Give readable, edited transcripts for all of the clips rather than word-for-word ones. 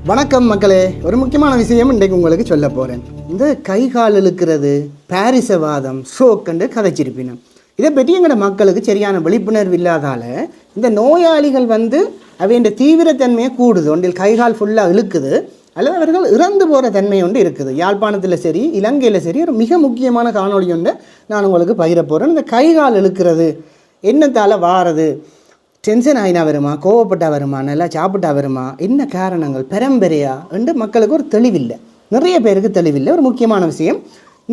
வணக்கம் மக்களே, ஒரு முக்கியமான விஷயம் இன்றைக்கு உங்களுக்கு சொல்ல போகிறேன். இந்த கை கால் இழுக்கிறது, பாரிசவாதம், ஸ்ட்ரோக் என்று கதைச்சிருப்பினோம். இதை பற்றி எங்களோட மக்களுக்கு சரியான விழிப்புணர்வு இல்லாதால இந்த நோயாளிகள் அவையின் தீவிரத்தன்மையை கூடுது. ஒன்றில் கைகால் ஃபுல்லாக இழுக்குது அல்லது அவர்கள் இறந்து போகிற தன்மை ஒன்று இருக்குது. யாழ்ப்பாணத்தில் சரி, இலங்கையில் சரி, ஒரு மிக முக்கியமான காணொலி ஒன்று நான் உங்களுக்கு பகிர போகிறேன். இந்த கைகால் இழுக்கிறது என்னத்தால் வாரது, டென்ஷன் ஆகினா வருமா, கோவப்பட்டா வருமா, நல்லா சாப்பிட்டா வருமா, என்ன காரணங்கள், பரம்பரையா என்று மக்களுக்கு ஒரு தெளிவில்லை. நிறைய பேருக்கு தெளிவில்லை. ஒரு முக்கியமான விஷயம்,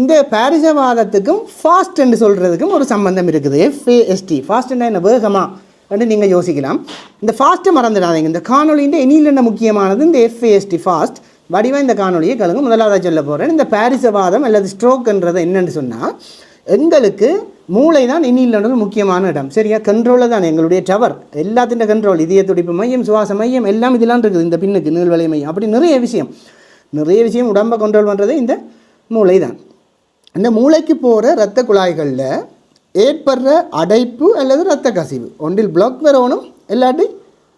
இந்த பாரிசவாதத்துக்கும் ஃபாஸ்ட் என்று சொல்கிறதுக்கும் ஒரு சம்பந்தம் இருக்குது. FAST, ஃபாஸ்ட்னா என்ன, வேகமா என்று நீங்கள் யோசிக்கலாம். இந்த ஃபாஸ்ட்டை மறந்துடாதீங்க. இந்த காணொலியின் இனியில் என்ன முக்கியமானது, இந்த FAST ஃபாஸ்ட் வடிவாக இந்த காணொலியை கலங்க முதலாவதாக சொல்ல போகிறேன். இந்த பாரிசவாதம் அல்லது ஸ்ட்ரோக்ன்றது என்னென்னு சொன்னால், எங்களுக்கு மூளை தான் இனியில் முக்கியமான இடம். சரியா, கண்ட்ரோலில் தான் எங்களுடைய டவர், எல்லாத்தின் கண்ட்ரோல், இதய துடிப்பு மையம், சுவாச மையம் எல்லாம் இதெல்லாம் இருக்குது. இந்த பின்னுக்கு நீள்வளை மையம், அப்படி நிறைய விஷயம் உடம்பை கண்ட்ரோல் பண்ணுறது இந்த மூளை தான். இந்த மூளைக்கு போகிற இரத்த குழாய்களில் ஏற்படுற அடைப்பு அல்லது இரத்த கசிவு, ஒன்றில் பிளாக் வரணும், இல்லாட்டி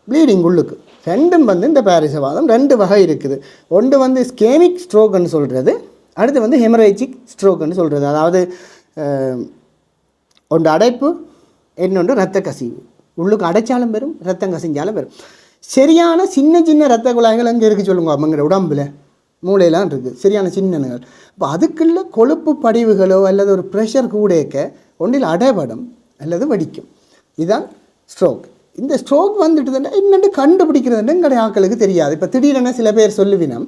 ப்ளீடிங் உள்ளுக்கு, ரெண்டும் இந்த பாரிசவாதம் ரெண்டு வகை இருக்குது. ஒன்று ஸ்கேமிக் ஸ்ட்ரோக்குன்னு சொல்கிறது, அடுத்து ஹெமரேஜிக் ஸ்ட்ரோக்குன்னு சொல்கிறது. அதாவது ஒன்று அடைப்பு, இன்னொன்று இரத்த கசிவு. உள்ளுக்கு அடைச்சாலும் பெறும், ரத்தம் கசிஞ்சாலும் பெறும். சரியான சின்ன இரத்த குழாய்கள் அங்கே இருக்குது சொல்லுங்க, அவங்கிற உடம்பில் மூளையெல்லாம் இருக்குது, சரியான சின்னங்கள். இப்போ அதுக்குள்ள கொழுப்பு படிவுகளோ அல்லது ஒரு ப்ரெஷர் கூடக்க ஒன்றில் அடைபடும் அல்லது வடிக்கும். இதுதான் ஸ்ட்ரோக். இந்த ஸ்ட்ரோக் என்னென்னு கண்டுபிடிக்கிறதுன்னு எங்களுடைய ஆட்களுக்கு தெரியாது. இப்போ திடீரென சில பேர் சொல்லுவினம்,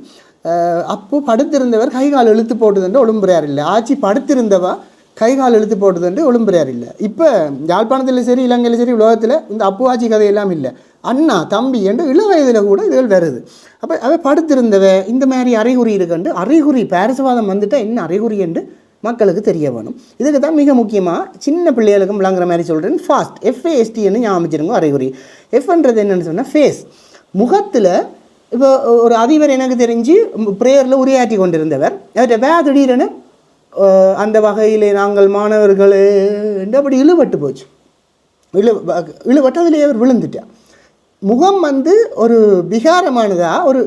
அப்போ படுத்திருந்தவர் கை கால் இழுத்து போட்டுதுன்னு ஒழும்புறார் இல்லை, ஆட்சி படுத்திருந்தவா கை கால் இழுத்து போட்டதுண்டு ஒழும்புறார் இல்லை. இப்போ யாழ்ப்பாணத்தில் சரி, இலங்கையில் சரி, உலகத்தில் இந்த அப்புவாச்சி கதையெல்லாம் இல்லை. அண்ணா தம்பி என்று இள வயதில் கூட இதுகள் வருது. அப்போ அவை படுத்திருந்தவ இந்த மாதிரி அறிகுறி இருக்குண்டு, அறிகுறி பாரிசவாதம் வந்துட்டால் என்ன அறிகுறி என்று மக்களுக்கு தெரிய வேணும். இதுக்கு தான் மிக முக்கியமாக சின்ன பிள்ளைகளுக்கும் விளங்குற மாதிரி சொல்கிறேன். ஃபாஸ்ட், FASTன்னு ஞாபகம் அறிகுறி. எஃப்ன்றது என்னென்னு சொன்னால் ஃபேஸ், முகத்தில். இப்போ ஒரு அதிபர் எனக்கு தெரிஞ்சு ப்ரேயரில் உரையாற்றி கொண்டிருந்தவர், அவர்கிட்ட திடீரென்னு அந்த வகையில் நாங்கள் மாணவர்கள் அப்படி இழுபட்டு போச்சு. இழுபட்டு அதிலே அவர் விழுந்துட்டார். முகம் ஒரு விகாரமானதாக, ஒரு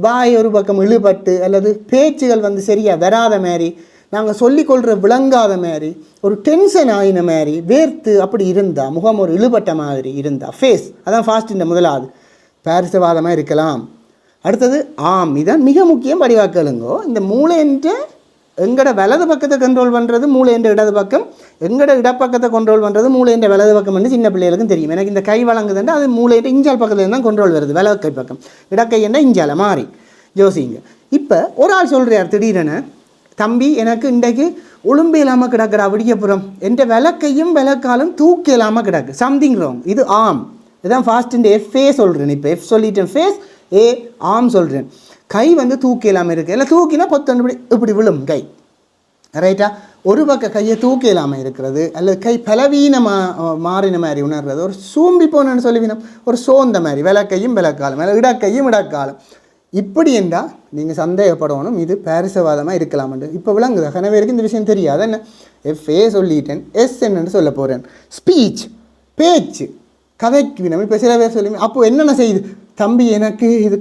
வாய் ஒரு பக்கம் இழுபட்டு அல்லது பேச்சுகள் சரியாக வராத மாதிரி, நாங்கள் சொல்லிக்கொள்கிற விளங்காத மாதிரி, ஒரு டென்ஷன் ஆகின மாதிரி, வேர்த்து அப்படி இருந்தால், முகம் ஒரு இழுபட்ட மாதிரி இருந்தால் ஃபேஸ், அதான் ஃபாஸ்ட். இந்த முதலாவது பாரிசவாதமாக இருக்கலாம். அடுத்தது இதான் மிக முக்கியம். படிவாக்கலுங்கோ, இந்த மூளை என்ற எங்களோட வலது பக்கத்தை கண்ட்ரோல் பண்ணுறது மூளை என்ற இடது பக்கம், எங்களோட இடப்பக்கத்தை கண்ட்ரோல் பண்ணுறது மூளை என்ற வலது பக்கம் என்று சின்ன பிள்ளைகளுக்கும் தெரியும். எனக்கு இந்த கை வழங்குதுன்னா அது மூளை என்ற இஞ்சால் பக்கத்தில் தான் கண்ட்ரோல் வருது, வலது கை பக்கம். இடக்கை என்ன இஞ்சால மாறி யோசிங்க. இப்போ ஒரு ஆள் சொல்கிறார் திடீரென, தம்பி எனக்கு இன்றைக்கு ஒழும்பு இல்லாமல் கிடக்குறா விடியப்புறம், என்ற விளக்கையும் விளக்காலும் தூக்கி இல்லாமல் கிடக்கு, சம்திங் ராங். இது இதுதான் ஃபாஸ்ட். இந்த FA சொல்கிறேன். இப்போ F சொல்லிட்டேன், ஃபேஸ், சொல்கிறேன். கை தூக்கி இல்லாமல் இருக்குது, இல்லை தூக்கினா பொத்தொன்று இப்படி விழும் கை, ரைட்டா. ஒரு பக்கம் கையை தூக்கி இல்லாமல் இருக்கிறது, அல்லது கை பலவீனமாக மாறின மாதிரி உணர்றது, ஒரு சூம்பி போனன்னு சொல்லுவீனம், ஒரு சோர்ந்த மாதிரி, விளக்கையும் விளக்காலம், அல்ல இடக்கையும் இடக்காலம். இப்படி என்றால் நீங்கள் சந்தேகப்படணும் இது பாரிசவாதமாக இருக்கலாம்ண்டு. இப்போ விளங்குதா? கனவேருக்கு இந்த விஷயம் தெரியாது. என்ன FA சொல்லிட்டேன், S என்னன்னு சொல்ல போகிறேன். ஸ்பீச், பேச்சு, கதைக்கு வினம். இப்போ சில பேர் சொல்லுவீங்க, அப்போ என்னென்ன செய்யுது, தம்பி எனக்கு இது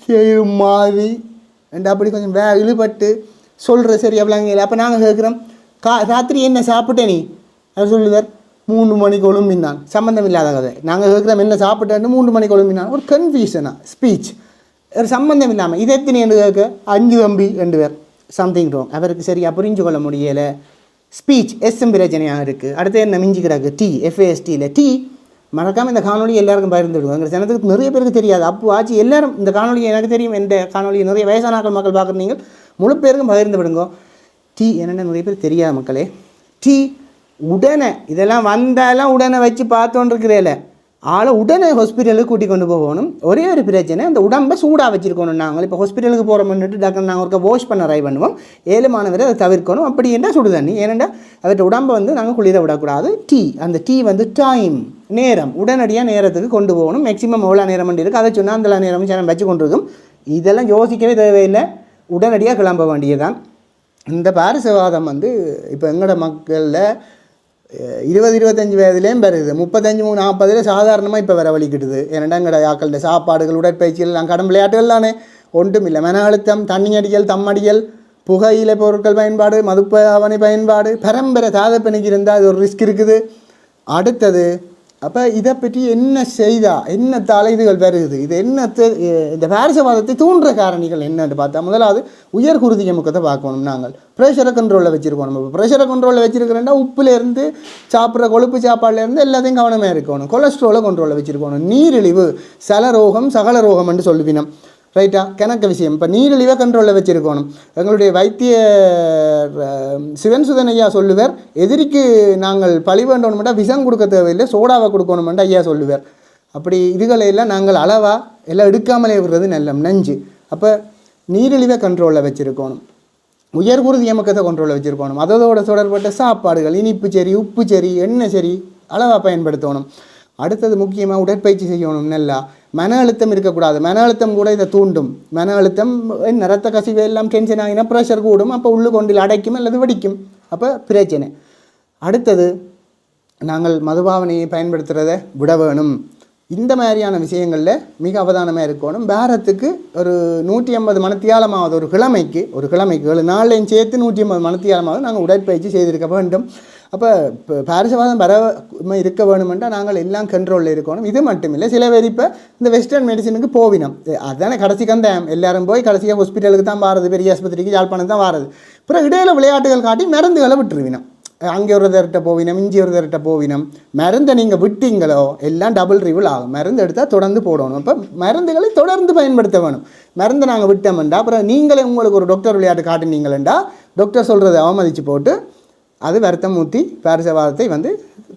செய்யும் மாதிரி ரெண்டு அப்படி கொஞ்சம் இழுபட்டு சொல்கிற சரி அப்படிங்க. அப்போ நாங்கள் கேட்குறோம், ராத்திரி என்ன சாப்பிட்டே நீ, அவர் சொல்லுவார் 3 மணிக்கு ஒழும்பினான். சம்மந்தம் இல்லாத கதை. நாங்கள் கேட்குறோம் என்ன சாப்பிட்டேன்னு 3 மணிக்கு ஒழும்பினான். ஒரு கன்ஃபியூஷனாக ஸ்பீச், ஒரு சம்மந்தம் இல்லாமல். இது எத்தனை என்று கேட்க 5 தம்பி 2 பேர், சம்திங் ராங். அவருக்கு சரியாக புரிஞ்சு கொள்ள முடியலை. ஸ்பீச் எஸ்எம் பிரச்சனையாக இருக்குது. அடுத்து என்ன மிஞ்சி கிடக்கு, FASTயில் மறக்காமல் இந்த காணொலி எல்லாருக்கும் பகிர்ந்துடுவோம். எங்கள் ஜனத்துக்கு நிறைய பேருக்கு தெரியாது. ஆச்சு எல்லாரும் இந்த காணொலி எனக்கு தெரியும், எந்த காணொலி நிறைய வயசானாக்கள் மக்கள் பார்க்குறீங்க, முழு பேருக்கும் பகிர்ந்து விடுங்க. என்னென்ன நிறைய பேர் தெரியாது மக்களே. உடனே இதெல்லாம் வந்தாலும் உடனே வச்சு பார்த்தோன்றிருக்கிறேல ஆளை உடனே ஹாஸ்பிட்டலுக்கு கூட்டி கொண்டு போகணும். ஒரே ஒரு பிரச்சனை, அந்த உடம்பை சூடாக வச்சுருக்கணும். நாங்கள் இப்போ ஹாஸ்பிட்டலுக்கு போகிறோம்னுட்டு டாக்டர் நாங்கள் ஒருக்க வாஷ் பண்ண ட்ரை பண்ணுவோம். 7 மாணவரை அதை தவிர்க்கணும். அப்படி என்ன சுடு தண்ணி, ஏனெண்டா அவர்கிட்ட உடம்பை நாங்கள் குளிர விடக்கூடாது. அந்த டைம், நேரம், உடனடியாக நேரத்துக்கு கொண்டு போகணும். மேக்ஸிமம் எவ்வளோ நேரம் பண்ணி இருக்குது அதை சொன்னால் அந்த நேரம் சேனம் வச்சு கொண்டு இருக்கும். இதெல்லாம் யோசிக்கவே தேவையில்லை, உடனடியாக கிளம்ப வேண்டியதான். இந்த பாரிசவாதம் இப்போ எங்களோட மக்களில் 20-25 வயதுலேயும் வருது, 35-40 சாதாரணமாக இப்போ வர வலிக்கிட்டுது. ஏன்னா எங்கட ஆக்களோட சாப்பாடுகள் உடற்பயிற்சிகள் எல்லாம் கடன் விளையாட்டுகள் தானே, ஒன்றும் இல்லை. மன அழுத்தம், தண்ணி அடிக்கல், தம்மடிக்கல், புகையிலை பொருட்கள் பயன்பாடு, மதுப்பாவனை பயன்பாடு, பரம்பரை தாதப்பணிக்கு இருந்தால் அது ஒரு ரிஸ்க் இருக்குது. அடுத்தது அப்போ இதை பற்றி என்ன செய்தால் என்னத்தால் இதுகள் வருது, இது என்னத்தை இந்த பாரசவாதத்தை தூண்டுற காரணிகள் என்னன்னு பார்த்தா, முதலாவது உயர் குருதிய முக்கத்தை பார்க்கணும். நாங்கள் ப்ரெஷரை கண்ட்ரோலில் வச்சுருக்கணும். இப்போ ப்ரெஷரை கண்ட்ரோலில் வச்சுருக்கிறேன்னா உப்புலேருந்து சாப்பிட்ற கொழுப்பு சாப்பாடுலேருந்து எல்லாத்தையும் கவனமாக இருக்கணும். கொலஸ்ட்ரோலை கண்ட்ரோலில் வச்சுருக்கணும். நீரிழிவு சலரோகம் சகல ரோகம்னு சொல்லுவினோம், ரைட்டா? கணக்க விஷயம். இப்போ நீரிழிவை கண்ட்ரோலில் வச்சுருக்கணும். எங்களுடைய வைத்திய சிவன் சுதன் ஐயா சொல்லுவார், எதிரிக்கு நாங்கள் பழி வேண்டணுமெண்டா விஷம் கொடுக்க தேவையில்லை, சோடாவை கொடுக்கணுமெண்டா ஐயா சொல்லுவார். அப்படி இதுகளையெல்லாம் நாங்கள் அளவாக எல்லாம் எடுக்காமலே விடுறது நல்ல நஞ்சு. அப்போ நீரிழிவை கண்ட்ரோலில் வச்சுருக்கணும். உயர் குருதி இயக்கத்தை கண்ட்ரோலில் வச்சுருக்கணும். அதோட தொடர்பட்ட சாப்பாடுகள் இனிப்பு சரி, உப்பு சரி, எண்ணெய் சரி அளவாக பயன்படுத்தணும். அடுத்தது முக்கியமாக உடற்பயிற்சி செய்யணும். நல்லா மன அழுத்தம் இருக்கக்கூடாது. மன அழுத்தம் கூட இதை தூண்டும். மன அழுத்தம் ரத்த கசிவு எல்லாம் டென்ஷன் ஆகினா ப்ரெஷர் கூடும். அப்போ உள்ளு கொண்டில் அடைக்கும் அல்லது வெடிக்கும். அப்போ பிரச்சனை. அடுத்தது நாங்கள் மதுபாவனையை பயன்படுத்துகிறத விட வேணும். இந்த மாதிரியான விஷயங்களில் மிக அவதானமாக இருக்கணும். வாரத்துக்கு ஒரு 150 மணித்தியாலமாவது ஒரு கிழமைக்கு 7 நாளையும் சேர்த்து 150 மணித்தியாலமாவது நாங்கள் உடற்பயிற்சி செய்திருக்க வேண்டும். அப்போ இப்போ பாரசவாதம் வர இருக்க வேணுமென்றால் நாங்கள் எல்லாம் கண்ட்ரோலில் இருக்கணும். இது மட்டும் இல்லை, சில பேர் இப்போ இந்த வெஸ்டர்ன் மெடிசனுக்கு போவினோம். அதுதானே கடைசிக்கு அந்த எல்லாரும் போய் கடைசியாக ஹாஸ்பிட்டலுக்கு தான் வாரது, பெரிய ஆஸ்பத்திரிக்கு யாழ்ப்பாணம் தான் வாரது. அப்புறம் இடையில விளையாட்டுகள் காட்டி மருந்துகளை விட்டுருவினோம். அங்கே ஒரு தரட்ட போவினம், இஞ்சி ஒரு தரட்ட போவினம். மருந்தை நீங்கள் விட்டீங்களோ எல்லாம் டபுள் ரிவில் ஆகும். மருந்து எடுத்தால் தொடர்ந்து போடணும். இப்போ மருந்துகளை தொடர்ந்து பயன்படுத்த வேணும். மருந்தை நாங்கள் விட்டோம்ண்டா அப்புறம் நீங்களே உங்களுக்கு ஒரு டாக்டர் விளையாட்டு காட்டினீங்களா டாக்டர் சொல்கிறத அவமதித்து போட்டு அது வருத்தம் ஊற்றி பாரசவாதத்தை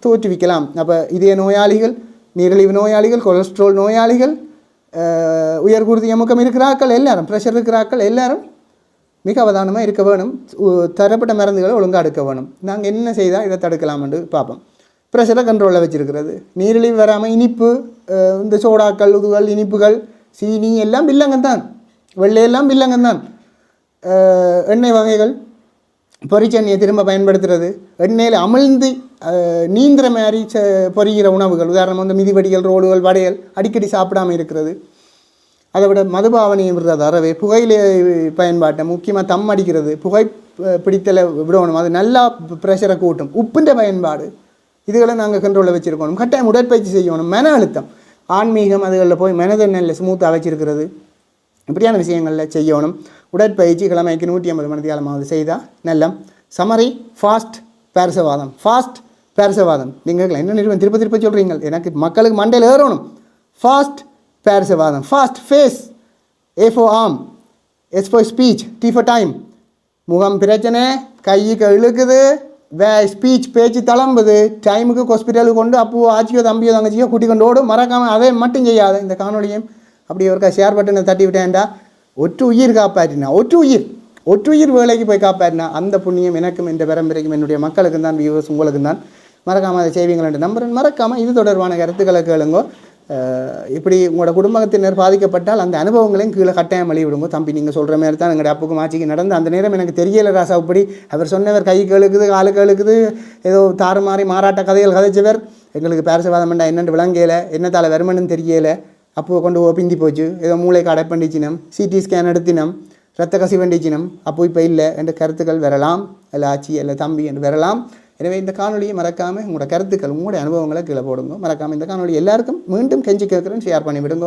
தோற்றுவிக்கலாம். அப்போ இதய நோயாளிகள், நீரிழிவு நோயாளிகள், கொலஸ்ட்ரால் நோயாளிகள், உயர் குருதி அமுக்கம் இருக்கிறார்கள் எல்லாரும், ப்ரெஷர் இருக்கிறார்கள் எல்லாரும் மிக அவதானமாக இருக்க வேணும். தரப்பட்ட மருந்துகளை ஒழுங்காக எடுக்க வேணும். நாங்கள் என்ன செய்தால் இதை தடுக்கலாம்னு பார்ப்போம். ப்ரெஷரை கண்ட்ரோலில் வச்சுருக்கிறது, நீரிழிவு வராமல் இனிப்பு, இந்த சோடாக்கள், உதுகள், இனிப்புகள், சீனி எல்லாம் பில்லங்கந்தான், வெள்ளையெல்லாம் பில்லங்கந்தான். எண்ணெய் வகைகள், பொரிச்செண்ணெயை திரும்ப பயன்படுத்துறது, எண்ணெயில் அமிழ்ந்து நீந்திர மாதிரி பொரிகிற உணவுகள், உதாரணமாக மிதிவடிகள், ரோடுகள், வடைகள் அடிக்கடி சாப்பிடாமல் இருக்கிறது. அதை விட மதுபாவனையை விடுறது அறவே, புகையிலை பயன்பாட்டை முக்கியமாக தம் அடிக்கிறது, புகை பிடித்தலை விடணும். அது நல்லா ப்ரெஷரை கூட்டும். உப்புன்ற பயன்பாடு இதுகளை நாங்கள் கண்ட்ரோலில் வச்சுருக்கணும். கட்டாயம் உடற்பயிற்சி செய்யணும். மன அழுத்தம், ஆன்மீகம் அதுகளில் போய் மனதை நல்ல ஸ்மூத்தாக வச்சுருக்கிறது, இப்படியான விஷயங்களில் செய்யணும். உடற்பயிற்சி கிழமைக்கு 150 மணித்தியாலமாவது செய்தால் நல்ல. சமரி ஃபாஸ்ட் பாரசவாதம், ஃபாஸ்ட் பாரசவாதம். நீங்கள் என்ன நிறுவனம் திருப்ப சொல்கிறீங்க, எனக்கு மக்களுக்கு மண்டையில் ஏறணும். ஃபாஸ்ட் பாரசவாதம், fast face, A for arm, S for speech, T for time. முகம் பிரச்சனை, கைக்கு இழுக்குது, ஸ்பீச் பேச்சு தளம்புது, டைமுக்கு ஹாஸ்பிட்டலுக்கு கொண்டு அப்போ ஆச்சியோ தம்பியோ தங்கச்சியோ கூட்டி கொண்டு ஓடும். மறக்காமல் அதை மட்டும் செய்யாத. இந்த காணொலியும் அப்படி ஒருக்கா ஷேர் பட்டனை தட்டி விட்டேன்டா, ஒற்று உயிர் காப்பாற்றினா, ஒற்று உயிர் வேலைக்கு போய் காப்பாற்றினா அந்த புண்ணியம் எனக்கும் இந்த பரம்பரைக்கும் என்னுடைய மக்களுக்கும் தான், வியூவர்ஸ் உங்களுக்கும் தான். மறக்காமல் அதை செய்வீங்கள் என்று நம்புறேன். மறக்காமல் இது தொடர்பான கருத்துக்களை கேளுங்கோ. இப்படி உங்களோட குடும்பத்தினர் பாதிக்கப்பட்டால் அந்த அனுபவங்களையும் கீழே கட்டாயம் வழி விடுங்க. தம்பி நீங்கள் சொல்கிற மாதிரி தான் எங்களுடைய அப்புக்கும் ஆட்சிக்கு நடந்து அந்த நேரம் எனக்கு தெரியலை ராசா. இப்படி அவர் சொன்னவர் கை கழுக்குது, காலு கழுக்குது, ஏதோ தாறுமாறி மாறாட்ட கதைகள் கதைச்சவர். எங்களுக்கு பாரசவாதம் வேண்டாம் என்னென்று விளங்கலை, என்னத்தால் வருமன்னு தெரியலை. அப்போ கொண்டு பிந்தி போச்சு, ஏதோ மூளைக்கு அடைப்பண்டிச்சினம், சிடி ஸ்கேன் எடுத்தினம், ரத்த கசி வண்டிச்சினம். அப்போ இப்போ இல்லை என்ற கருத்துக்கள் வரலாம், இல்லை ஆச்சி இல்லை தம்பி என்று வரலாம். எனவே இந்த காணொலியை மறக்காமல் உங்களோட கருத்துக்கள், உங்களுடைய அனுபவங்களை கீழே போடுங்க. மறக்காமல் இந்த காணொலி எல்லாருக்கும் மீண்டும் கெஞ்சி கேட்குறேன், ஷேர் பண்ணி விடுங்க.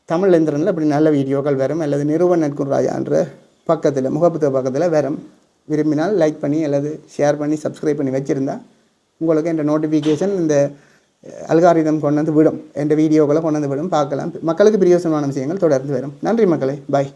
தமிழ் எந்திரனில் இப்படி நல்ல வீடியோக்கள் வரும், அல்லது நிறுவன் நட்கும் ராஜான்ற பக்கத்தில் முகப்புத்த பக்கத்தில் வரும். விரும்பினால் லைக் பண்ணி அல்லது ஷேர் பண்ணி சப்ஸ்கிரைப் பண்ணி வச்சுருந்தா உங்களுக்கு இந்த நோட்டிஃபிகேஷன் இந்த அல்காரிதம் கொண்டு வந்து விடும், என்ற வீடியோக்களை கொண்டு வந்து விடும். பார்க்கலாம். மக்களுக்கு பிரியோசனமான விஷயங்கள் தொடர்ந்து வரும். நன்றி மக்களே, பாய்.